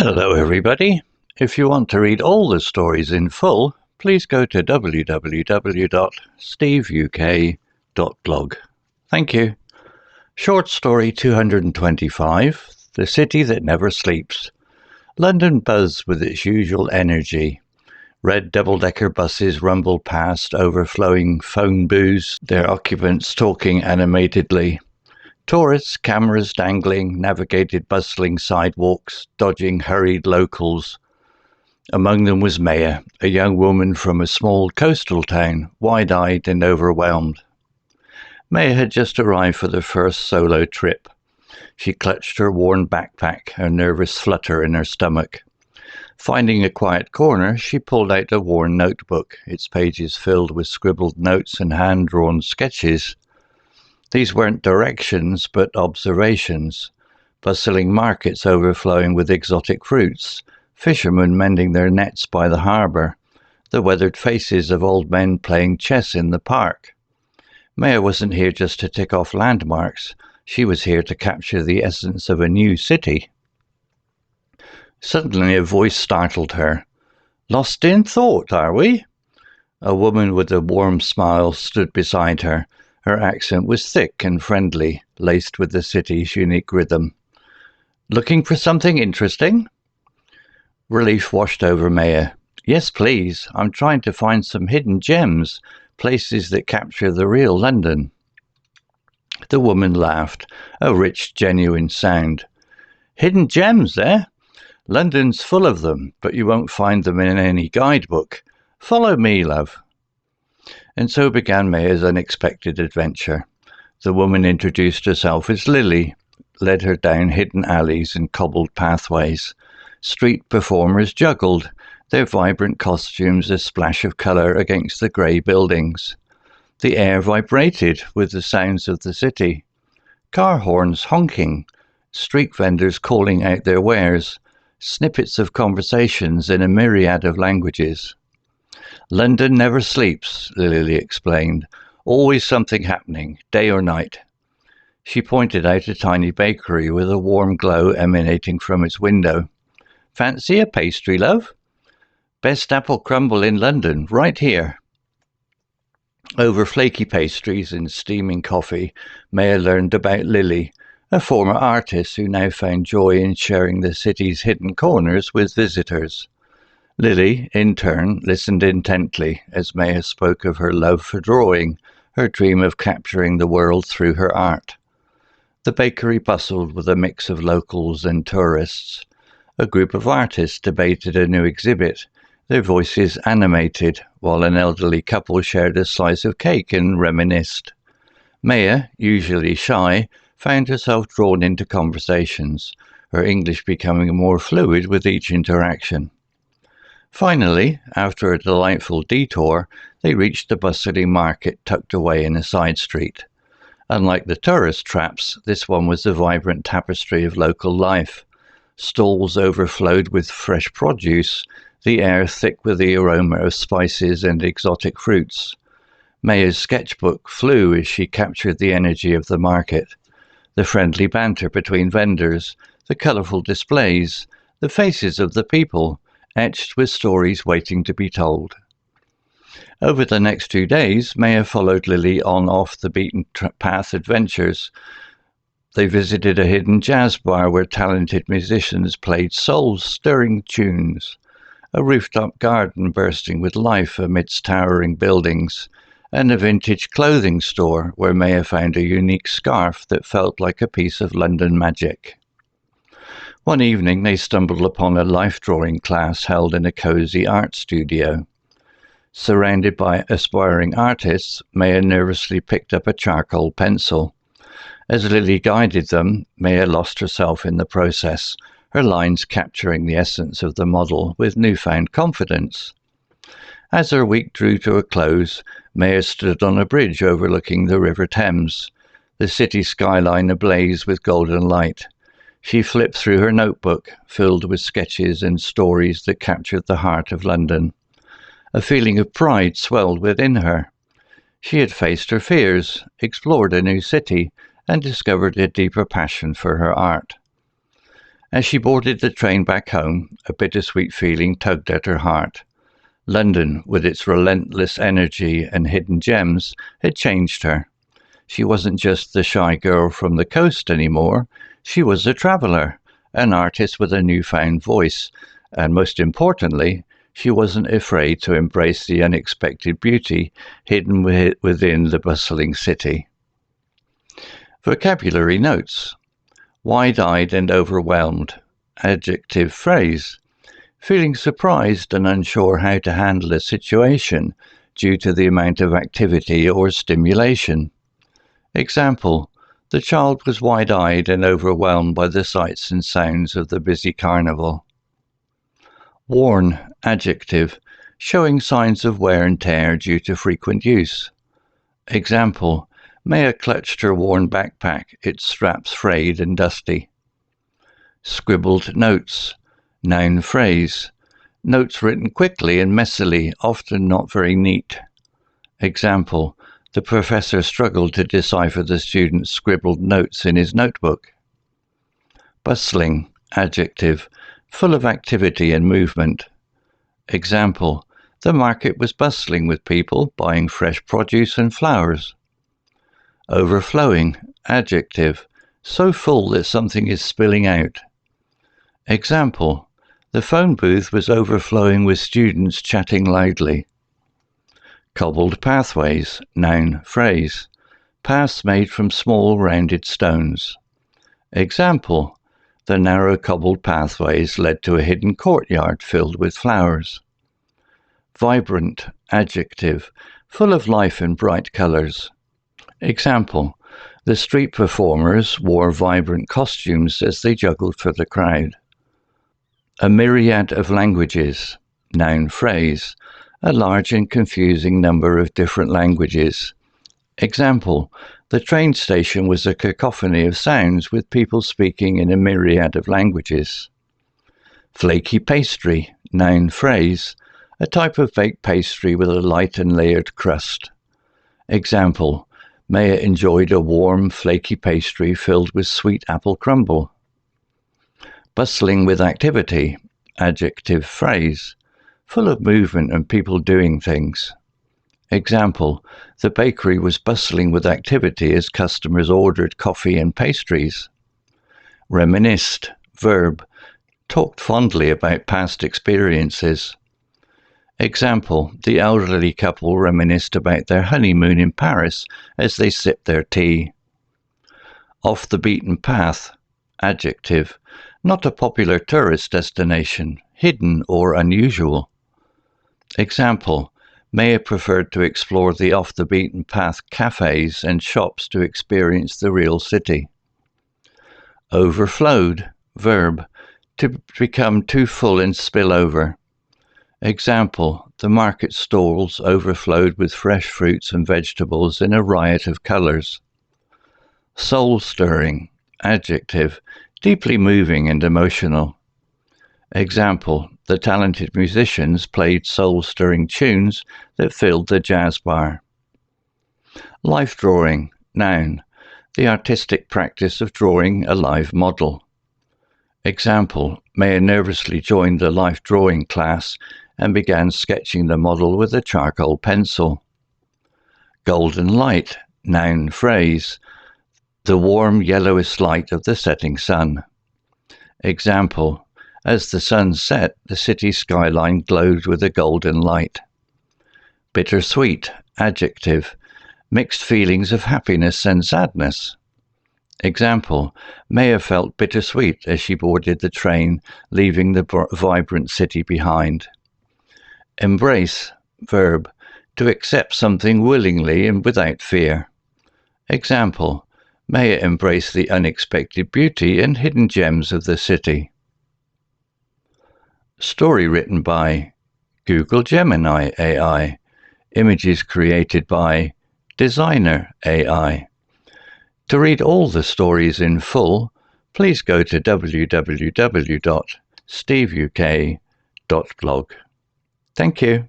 Hello everybody. If you want to read all the stories in full, please go to www.steveuk.blog. Thank you. Short story 225, The City That Never Sleeps. London buzzed with its usual energy. Red double-decker buses rumbled past, overflowing phone booths, their occupants talking animatedly. Tourists, cameras dangling, navigated bustling sidewalks, dodging hurried locals. Among them was Maya, a young woman from a small coastal town, wide-eyed and overwhelmed. Maya had just arrived for the first solo trip. She clutched her worn backpack, a nervous flutter in her stomach. Finding a quiet corner, she pulled out a worn notebook, its pages filled with scribbled notes and hand-drawn sketches. These weren't directions, but observations. Bustling markets overflowing with exotic fruits, fishermen mending their nets by the harbour, the weathered faces of old men playing chess in the park. Maya wasn't here just to tick off landmarks. She was here to capture the essence of a new city. Suddenly a voice startled her. "Lost in thought, are we?" A woman with a warm smile stood beside her. Her accent was thick and friendly, laced with the city's unique rhythm. "Looking for something interesting?" Relief washed over Maya. "Yes, please. I'm trying to find some hidden gems, places that capture the real London." The woman laughed, a rich, genuine sound. "Hidden gems, eh? London's full of them, but you won't find them in any guidebook. Follow me, love." And so began Maya's unexpected adventure. The woman introduced herself as Lily, led her down hidden alleys and cobbled pathways. Street performers juggled, their vibrant costumes a splash of colour against the grey buildings. The air vibrated with the sounds of the city. Car horns honking, street vendors calling out their wares, snippets of conversations in a myriad of languages. "London never sleeps," Lily explained. "Always something happening, day or night." She pointed out a tiny bakery with a warm glow emanating from its window. "Fancy a pastry, love? Best apple crumble in London, right here." Over flaky pastries and steaming coffee, Maya learned about Lily, a former artist who now found joy in sharing the city's hidden corners with visitors. Lily, in turn, listened intently as Maya spoke of her love for drawing, her dream of capturing the world through her art. The bakery bustled with a mix of locals and tourists. A group of artists debated a new exhibit, their voices animated, while an elderly couple shared a slice of cake and reminisced. Maya, usually shy, found herself drawn into conversations, her English becoming more fluid with each interaction. Finally, after a delightful detour, they reached the bustling market tucked away in a side street. Unlike the tourist traps, this one was a vibrant tapestry of local life. Stalls overflowed with fresh produce, the air thick with the aroma of spices and exotic fruits. Maya's sketchbook flew as she captured the energy of the market. The friendly banter between vendors, the colourful displays, the faces of the people, etched with stories waiting to be told. Over the next 2 days, Maya followed Lily on off-the-beaten-path adventures. They visited a hidden jazz bar where talented musicians played soul-stirring tunes, a rooftop garden bursting with life amidst towering buildings, and a vintage clothing store where Maya found a unique scarf that felt like a piece of London magic. One evening they stumbled upon a life-drawing class held in a cosy art studio. Surrounded by aspiring artists, Maya nervously picked up a charcoal pencil. As Lily guided them, Maya lost herself in the process, her lines capturing the essence of the model with newfound confidence. As her week drew to a close, Maya stood on a bridge overlooking the River Thames, the city skyline ablaze with golden light. She flipped through her notebook, filled with sketches and stories that captured the heart of London. A feeling of pride swelled within her. She had faced her fears, explored a new city, and discovered a deeper passion for her art. As she boarded the train back home, a bittersweet feeling tugged at her heart. London, with its relentless energy and hidden gems, had changed her. She wasn't just the shy girl from the coast anymore. She was a traveller, an artist with a newfound voice, and most importantly, she wasn't afraid to embrace the unexpected beauty hidden within the bustling city. Vocabulary notes. Wide-eyed and overwhelmed. Adjective phrase. Feeling surprised and unsure how to handle a situation due to the amount of activity or stimulation. Example, the child was wide-eyed and overwhelmed by the sights and sounds of the busy carnival. Worn, adjective, showing signs of wear and tear due to frequent use. Example, Maya clutched her worn backpack, its straps frayed and dusty. Scribbled notes, noun phrase, notes written quickly and messily, often not very neat. Example, the professor struggled to decipher the student's scribbled notes in his notebook. Bustling, adjective, full of activity and movement. Example, the market was bustling with people buying fresh produce and flowers. Overflowing, adjective, so full that something is spilling out. Example, the phone booth was overflowing with students chatting loudly. Cobbled pathways, noun phrase, paths made from small rounded stones. Example, the narrow cobbled pathways led to a hidden courtyard filled with flowers. Vibrant, adjective, full of life and bright colours. Example, the street performers wore vibrant costumes as they juggled for the crowd. A myriad of languages, noun phrase, a large and confusing number of different languages. Example, the train station was a cacophony of sounds with people speaking in a myriad of languages. Flaky pastry, noun phrase, a type of baked pastry with a light and layered crust. Example, Maya enjoyed a warm, flaky pastry filled with sweet apple crumble. Bustling with activity, adjective phrase, full of movement and people doing things. Example, the bakery was bustling with activity as customers ordered coffee and pastries. Reminisced, verb, talked fondly about past experiences. Example, the elderly couple reminisced about their honeymoon in Paris as they sipped their tea. Off the beaten path, adjective, not a popular tourist destination, hidden or unusual. Example, Maya preferred to explore the off-the-beaten-path cafes and shops to experience the real city. Overflowed, verb, to become too full and spill over. Example, the market stalls overflowed with fresh fruits and vegetables in a riot of colours. Soul-stirring, adjective, deeply moving and emotional. Example, the talented musicians played soul-stirring tunes that filled the jazz bar. Life drawing, noun, the artistic practice of drawing a live model. Example, Maya nervously joined the life drawing class and began sketching the model with a charcoal pencil. Golden light, noun phrase, the warm yellowish light of the setting sun. Example, as the sun set, the city skyline glowed with a golden light. Bittersweet, adjective, mixed feelings of happiness and sadness. Example, Maya felt bittersweet as she boarded the train, leaving the vibrant city behind. Embrace, verb, to accept something willingly and without fear. Example, Maya embraced the unexpected beauty and hidden gems of the city. Story written by Google Gemini AI. Images created by Designer AI. To read all the stories in full, please go to www.steveuk.blog. Thank you.